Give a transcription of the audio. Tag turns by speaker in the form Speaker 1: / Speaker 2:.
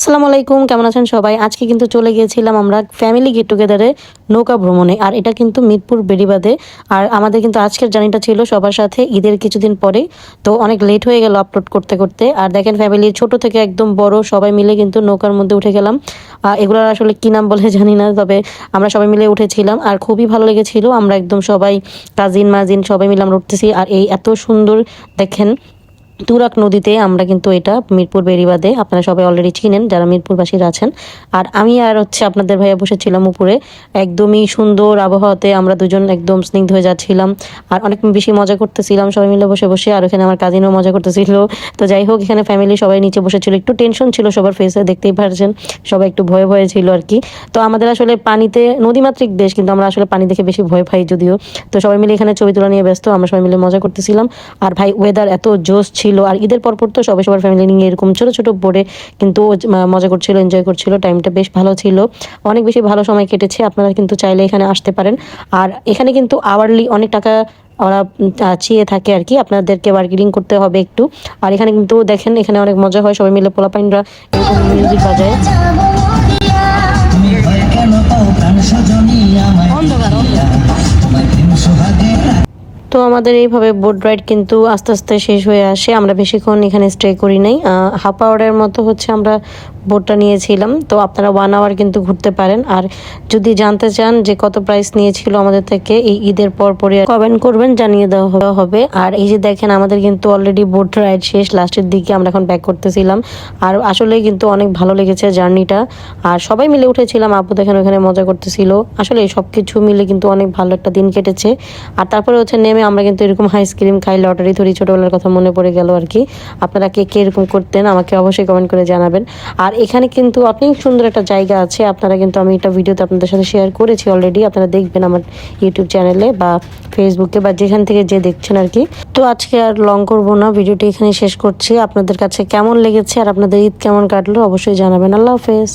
Speaker 1: আসসালামু আলাইকুম, কেমন আছেন সবাই? আজকে কিন্তু চলে গিয়েছিলাম আমরা ফ্যামিলি গেট টুগেদারে নৌকা ভ্রমণে। আর এটা কিন্তু মিরপুর বেড়িবাঁধে। আর আমাদের কিন্তু আজকের জার্নিটা ছিল সবার সাথে ঈদের কিছুদিন পরে। তো অনেক লেট হয়ে গেল আপলোড করতে করতে। আর দেখেন ফ্যামিলির ছোট থেকে একদম বড় সবাই মিলে কিন্তু নৌকার মধ্যে উঠে গেলাম। এগুলোর আসলে কি নাম বলে জানি না, তবে আমরা সবাই মিলে উঠেছিলাম আর খুবই ভালো লেগেছিল। আমরা একদম সবাই কাজিন মাজিন সবাই মিলে আমরা উঠতেছি। আর এই এত সুন্দর দেখেন তুরাগ নদীতে আমরা কিন্তু এটা মিরপুর বেড়িবাঁধে, আপনারা সবাই অলরেডি চিনেন যারা মিরপুরবাসীরা আছেন। আর আমি আর আপনাদের ভাইয়া বসেছিলাম উপরে। একদমই সুন্দর আবহাওয়াতে আমরা দুজন একদম স্নিগ্ধ হয়ে যাচ্ছিলাম আর অনেক বেশি মজা করতেছিলাম সবাই মিলে বসে বসে। আর ওখানে আমার কাজিনও মজা করতেছিল। তো যাই হোক, এখানে ফ্যামিলি সবাই নিচে বসেছিল, একটু টেনশন ছিল সবার ফেসে, দেখতেই পারছেন সবাই একটু ভয়ে ভয়ে ছিল আর কি। তো আমাদের আসলে পানিতে, নদীমাতৃক দেশ কিন্তু আমরা আসলে পানি দেখে বেশি ভয় পাই যদিও। তো সবাই মিলে এখানে ছবি তোলা নিয়ে ব্যস্ত, আমরা সবাই মিলে মজা করতেছিলাম। আর ভাই ওয়েদার এত জোশ ছিল। আর ঈদের পরপর তো সবাই সবার ফ্যামিলি নিয়ে এরকম ছোট ছোট বোর্ডে কিন্তু মজা করছিল, এনজয় করছিল। টাইমটা বেশ ভালো ছিল, অনেক বেশি ভালো সময় কেটেছে। আপনারা কিন্তু চাইলে এখানে আসতে পারেন। আর এখানে কিন্তু আওয়ারলি অনেক টাকা ওরা চেয়ে থাকে আর কি, আপনাদেরকে বার্গেনিং করতে হবে একটু। আর এখানে কিন্তু দেখেন এখানে অনেক মজা হয়, সবাই মিলে পোলাপাইনরা এরকম মিউজিক বাজায়। তো আমাদের এইভাবে বোট রাইড কিন্তু আস্তে আস্তে শেষ হয়ে আসে। আমরা বেশিক্ষণ এখানে স্টে করি নাই, হাফ আওয়ারের মতো আমরা বোটটা নিয়েছিলাম। তো আপনারা 1 আওয়ার কিন্তু ঘুরতে পারেন। আর যদি জানতে চান যে কত প্রাইস নিয়েছিল আমাদের থেকে, এই ঈদের পরে কমেন্ট করবেন, জানিয়ে দেওয়া হবে। আর এই যে দেখেন আমাদের কিন্তু অলরেডি বোট রাইড শেষ, লাস্টের দিকে আমরা এখন ব্যাক করতেছিলাম। আর আসলে কিন্তু অনেক ভালো লেগেছে জার্নিটা। আর সবাই মিলে উঠেছিলাম, আপু দেখেন ওখানে মজা করতেছিল। আসলে সবকিছু মিলে কিন্তু অনেক ভালো একটা দিন কেটেছে। আর তারপরে নেমে আমরা কিন্তু এরকম আইসক্রিম খাই, লটারি ধরি, ছোটবেলার কথা মনে পড়ে গেল আর কি। আপনারা কে কে এরকম করতেন আমাকে অবশ্যই কমেন্ট করে জানাবেন। আর এখানে কিন্তু অনেক সুন্দর একটা জায়গা আছে, আপনারা কিন্তু আমি এটা ভিডিওতে আপনাদের সাথে শেয়ার করেছি অলরেডি, আপনারা দেখবেন আমার ইউটিউব চ্যানেলে বা ফেসবুকে বা যেখান থেকে যে দেখছেন আর কি। তো আজকে আর লং করবো না, ভিডিওটি এখানে শেষ করছি। আপনাদের কাছে কেমন লেগেছে আর আপনাদের ঈদ কেমন কাটলো অবশ্যই জানাবেন। আল্লাহ হাফেজ।